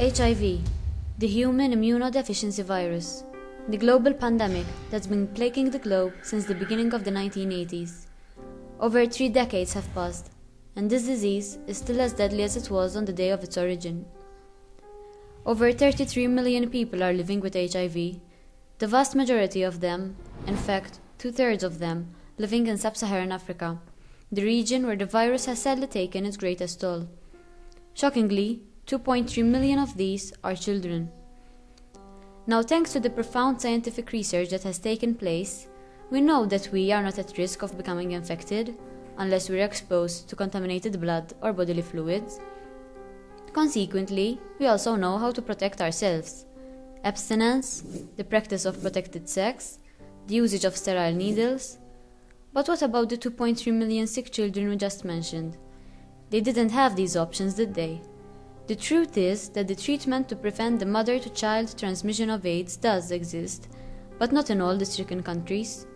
HIV, the human immunodeficiency virus, the global pandemic that's been plaguing the globe since the beginning of the 1980s. Over 3 decades have passed, and this disease is still as deadly as it was on the day of its origin. Over 33 million people are living with HIV, the vast majority of them, in fact, 2/3 of them, living in sub-Saharan Africa, the region where the virus has sadly taken its greatest toll. Shockingly, 2.3 million of these are children. Now, thanks to the profound scientific research that has taken place, we know that we are not at risk of becoming infected unless we are exposed to contaminated blood or bodily fluids. Consequently, we also know how to protect ourselves. Abstinence, the practice of protected sex, the usage of sterile needles. But what about the 2.3 million sick children we just mentioned? They didn't have these options, did they? The truth is that the treatment to prevent the mother-to-child transmission of AIDS does exist, but not in all the stricken countries.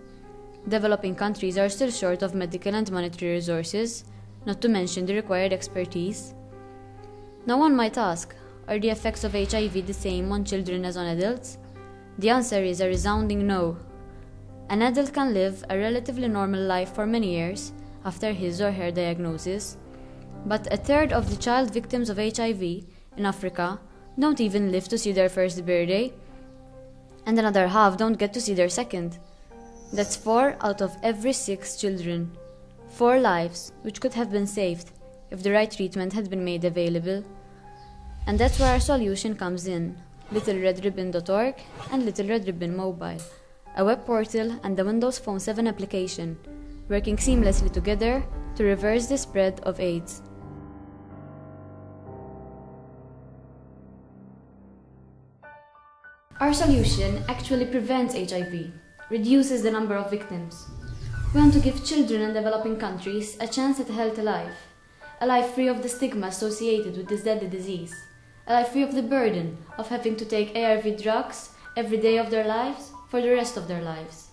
Developing countries are still short of medical and monetary resources, not to mention the required expertise. Now one might ask, are the effects of HIV the same on children as on adults? The answer is a resounding no. An adult can live a relatively normal life for many years after his or her diagnosis, but 1/3 of the child victims of HIV in Africa don't even live to see their first birthday, and another half don't get to see their second. That's 4 out of every 6 children. 4 lives which could have been saved if the right treatment had been made available. And that's where our solution comes in: littleredribbon.org and Little Red Ribbon Mobile, a web portal and the Windows Phone 7 application, working seamlessly together to reverse the spread of AIDS. Our solution actually prevents HIV, reduces the number of victims. We want to give children in developing countries a chance at a healthy life, a life free of the stigma associated with this deadly disease, a life free of the burden of having to take ARV drugs every day of their lives for the rest of their lives.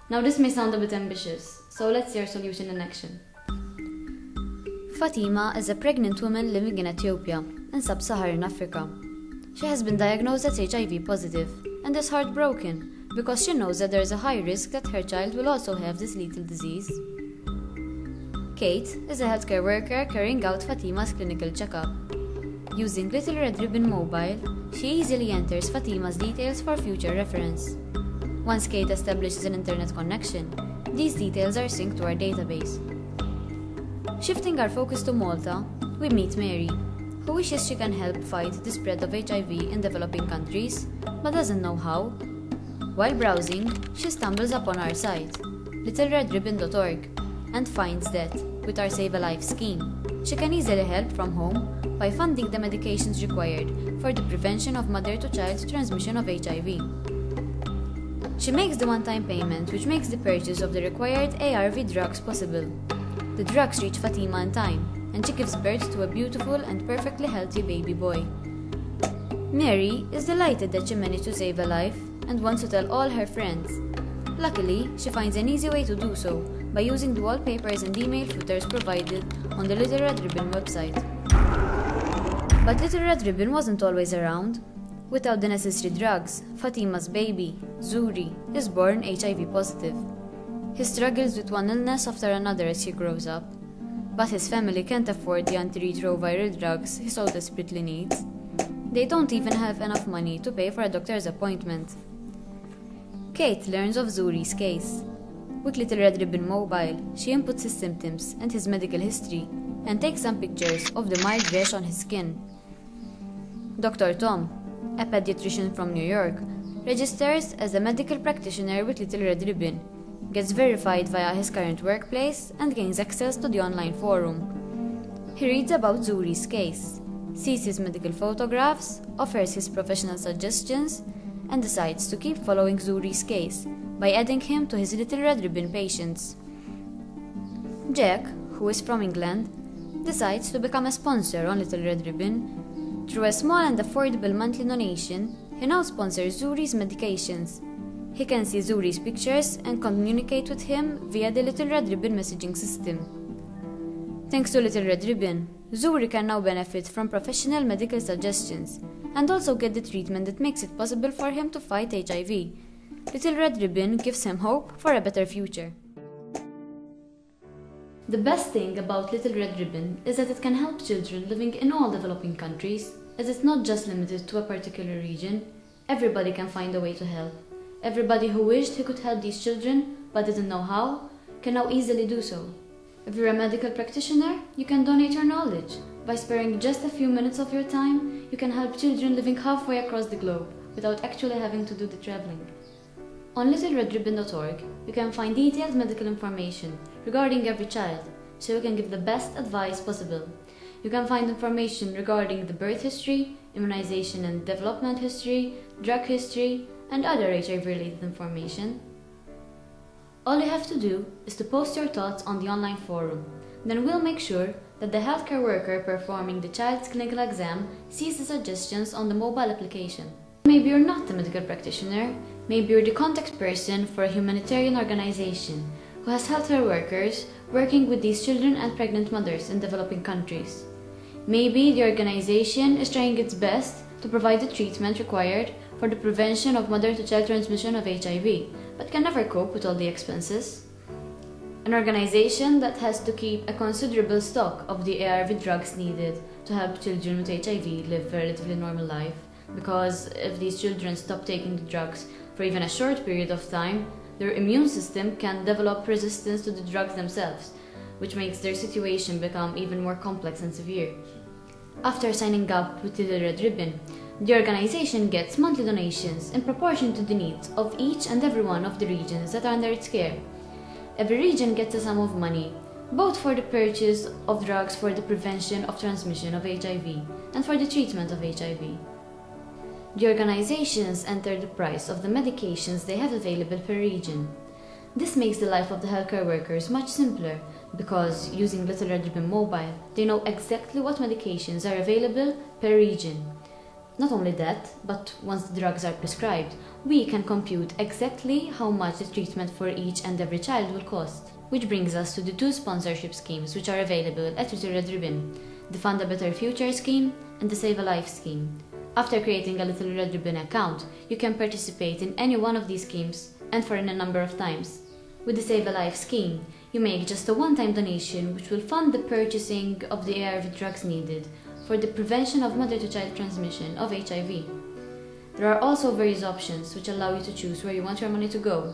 Now this may sound a bit ambitious, so let's see our solution in action. Fatima is a pregnant woman living in Ethiopia, in sub-Saharan Africa. She has been diagnosed as HIV positive and is heartbroken because she knows that there is a high risk that her child will also have this lethal disease. Kate is a healthcare worker carrying out Fatima's clinical checkup. Using Little Red Ribbon Mobile, she easily enters Fatima's details for future reference. Once Kate establishes an internet connection, these details are synced to our database. Shifting our focus to Malta, we meet Mary, who wishes she can help fight the spread of HIV in developing countries, but doesn't know how. While browsing, she stumbles upon our site, littleredribbon.org, and finds that, with our Save a Life scheme, she can easily help from home by funding the medications required for the prevention of mother-to-child transmission of HIV. She makes the one-time payment which makes the purchase of the required ARV drugs possible. The drugs reach Fatima in time, and she gives birth to a beautiful and perfectly healthy baby boy. Mary is delighted that she managed to save a life and wants to tell all her friends. Luckily, she finds an easy way to do so by using the wallpapers and email footers provided on the Little Red Ribbon website. But Little Red Ribbon wasn't always around. Without the necessary drugs, Fatima's baby, Zuri, is born HIV positive. He struggles with one illness after another as he grows up, but his family can't afford the antiretroviral drugs he so desperately needs. They don't even have enough money to pay for a doctor's appointment. Kate learns of Zuri's case. With Little Red Ribbon Mobile, she inputs his symptoms and his medical history and takes some pictures of the mild rash on his skin. Dr. Tom, a pediatrician from New York, registers as a medical practitioner with Little Red Ribbon, gets verified via his current workplace, and gains access to the online forum. He reads about Zuri's case, sees his medical photographs, offers his professional suggestions, and decides to keep following Zuri's case by adding him to his Little Red Ribbon patients. Jack, who is from England, decides to become a sponsor on Little Red Ribbon. Through a small and affordable monthly donation, he now sponsors Zuri's medications. He can see Zuri's pictures and communicate with him via the Little Red Ribbon messaging system. Thanks to Little Red Ribbon, Zuri can now benefit from professional medical suggestions and also get the treatment that makes it possible for him to fight HIV. Little Red Ribbon gives him hope for a better future. The best thing about Little Red Ribbon is that it can help children living in all developing countries, as it's not just limited to a particular region. Everybody can find a way to help. Everybody who wished he could help these children but didn't know how can now easily do so. If you're a medical practitioner, you can donate your knowledge. By sparing just a few minutes of your time, you can help children living halfway across the globe without actually having to do the traveling. On littleredribbon.org, you can find detailed medical information regarding every child, so you can give the best advice possible. You can find information regarding the birth history, immunization and development history, drug history, and other HIV-related information. All you have to do is to post your thoughts on the online forum. Then we'll make sure that the healthcare worker performing the child's clinical exam sees the suggestions on the mobile application. Maybe you're not a medical practitioner, maybe you're the contact person for a humanitarian organization who has healthcare workers working with these children and pregnant mothers in developing countries. Maybe the organization is trying its best to provide the treatment required for the prevention of mother-to-child transmission of HIV, but can never cope with all the expenses. An organization that has to keep a considerable stock of the ARV drugs needed to help children with HIV live a relatively normal life, because if these children stop taking the drugs for even a short period of time, their immune system can develop resistance to the drugs themselves, which makes their situation become even more complex and severe. After signing up with Little Red Ribbon, the organization gets monthly donations in proportion to the needs of each and every one of the regions that are under its care. Every region gets a sum of money, both for the purchase of drugs for the prevention of transmission of HIV and for the treatment of HIV. The organizations enter the price of the medications they have available per region. This makes the life of the healthcare workers much simpler because, using Little Red Ribbon Mobile, they know exactly what medications are available per region. Not only that, but once the drugs are prescribed, we can compute exactly how much the treatment for each and every child will cost. Which brings us to the two sponsorship schemes which are available at Little Red Ribbon: the Fund a Better Future scheme and the Save a Life scheme. After creating a Little Red Ribbon account, you can participate in any one of these schemes and for a number of times. With the Save a Life scheme, you make just a one-time donation which will fund the purchasing of the ARV drugs needed for the prevention of mother-to-child transmission of HIV. There are also various options which allow you to choose where you want your money to go,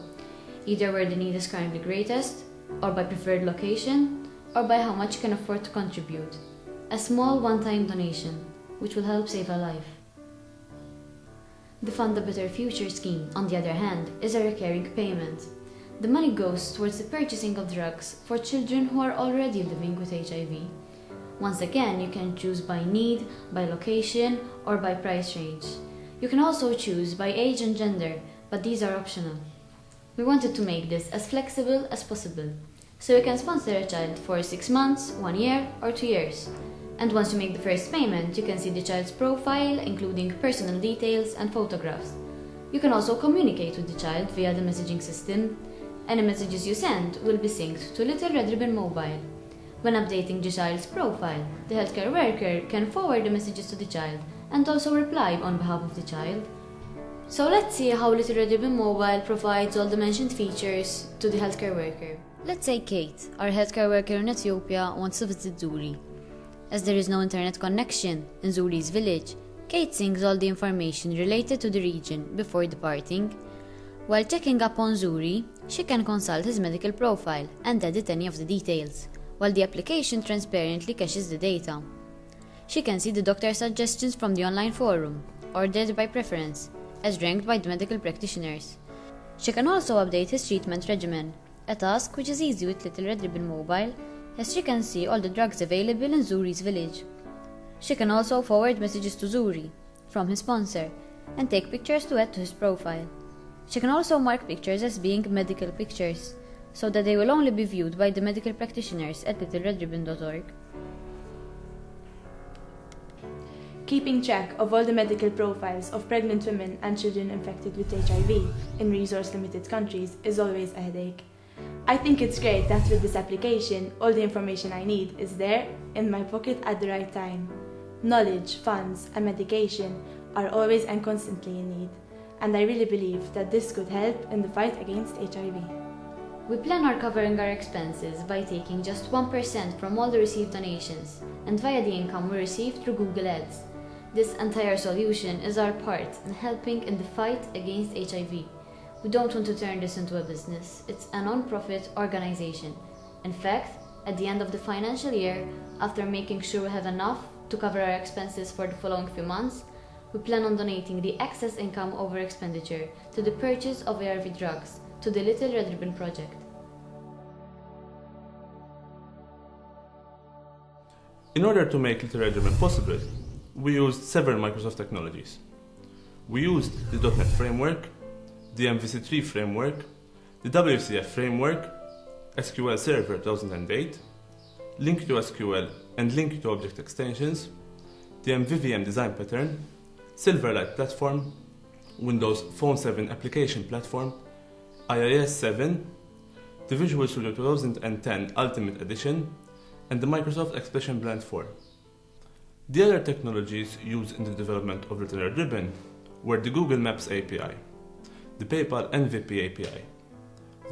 either where the need is currently greatest, or by preferred location, or by how much you can afford to contribute. A small one-time donation, which will help save a life. The Fund a Better Future scheme, on the other hand, is a recurring payment. The money goes towards the purchasing of drugs for children who are already living with HIV. Once again, you can choose by need, by location, or by price range. You can also choose by age and gender, but these are optional. We wanted to make this as flexible as possible, so you can sponsor a child for 6 months, 1 year, or 2 years. And once you make the first payment, you can see the child's profile, including personal details and photographs. You can also communicate with the child via the messaging system. Any messages you send will be synced to Little Red Ribbon Mobile. When updating the child's profile, the healthcare worker can forward the messages to the child and also reply on behalf of the child. So let's see how Little Red Ribbon Mobile provides all the mentioned features to the healthcare worker. Let's say Kate, our healthcare worker in Ethiopia, wants to visit Zuri. As there is no internet connection in Zuri's village, Kate syncs all the information related to the region before departing. While checking up on Zuri, she can consult his medical profile and edit any of the details, while the application transparently caches the data. She can see the doctor's suggestions from the online forum, ordered by preference, as ranked by the medical practitioners. She can also update his treatment regimen, a task which is easy with Little Red Ribbon Mobile, as she can see all the drugs available in Zuri's village. She can also forward messages to Zuri from his sponsor and take pictures to add to his profile. She can also mark pictures as being medical pictures, so that they will only be viewed by the medical practitioners at littleredribbon.org. Keeping track of all the medical profiles of pregnant women and children infected with HIV in resource-limited countries is always a headache. I think it's great that with this application, all the information I need is there in my pocket at the right time. Knowledge, funds, and medication are always and constantly in need, and I really believe that this could help in the fight against HIV. We plan on covering our expenses by taking just 1% from all the received donations and via the income we receive through Google Ads. This entire solution is our part in helping in the fight against HIV. We don't want to turn this into a business. It's a non-profit organization. In fact, at the end of the financial year, after making sure we have enough to cover our expenses for the following few months, we plan on donating the excess income over expenditure to the purchase of ARV drugs to the Little Red Ribbon Project. In order to make Little Red Ribbon possible, we used several Microsoft technologies. We used the .NET framework, the MVC3 framework, the WCF framework, SQL Server 2008, Link to SQL and Link to Object extensions, the MVVM design pattern, Silverlight platform, Windows Phone 7 application platform, IIS 7, the Visual Studio 2010 Ultimate Edition, and the Microsoft Expression Blend 4. The other technologies used in the development of Little Red Ribbon were the Google Maps API, the PayPal MVP API,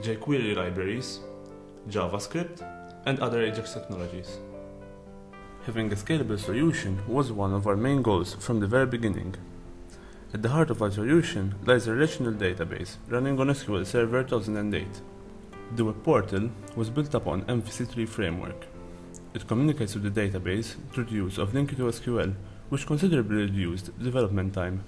jQuery libraries, JavaScript, and other Ajax technologies. Having a scalable solution was one of our main goals from the very beginning. At the heart of our solution lies a relational database running on SQL Server 2008. The web portal was built upon MVC3 framework. It communicates with the database through the use of Link to SQL, which considerably reduced development time.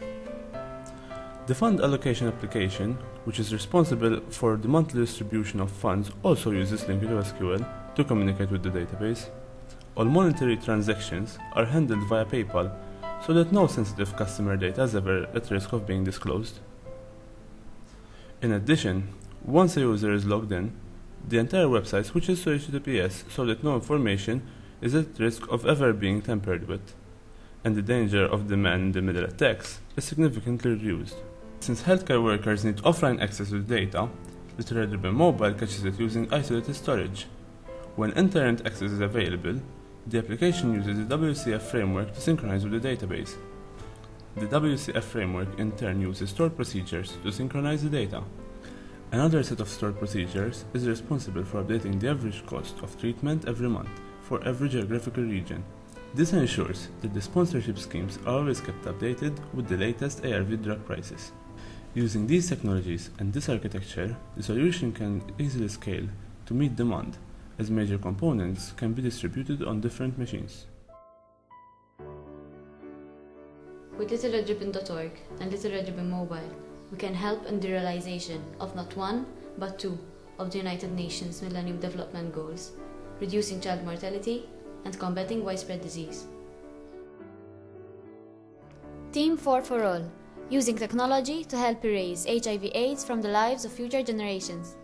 The fund allocation application, which is responsible for the monthly distribution of funds, also uses Link to SQL to communicate with the database. All monetary transactions are handled via PayPal, so that no sensitive customer data is ever at risk of being disclosed. In addition, once a user is logged in, the entire website switches to HTTPS so that no information is at risk of ever being tampered with, and the danger of the man-in-the-middle attacks is significantly reduced. Since healthcare workers need offline access to the data, Little Red Ribbon Mobile catches it using isolated storage. When internet access is available, the application uses the WCF framework to synchronize with the database. The WCF framework in turn uses stored procedures to synchronize the data. Another set of stored procedures is responsible for updating the average cost of treatment every month for every geographical region. This ensures that the sponsorship schemes are always kept updated with the latest ARV drug prices. Using these technologies and this architecture, the solution can easily scale to meet demand, as major components can be distributed on different machines. With littleredribbon.org and Little Red Ribbon Mobile, we can help in the realization of not one, but two of the United Nations Millennium Development Goals, reducing child mortality and combating widespread disease. Team 4 for All, using technology to help erase HIV/AIDS from the lives of future generations.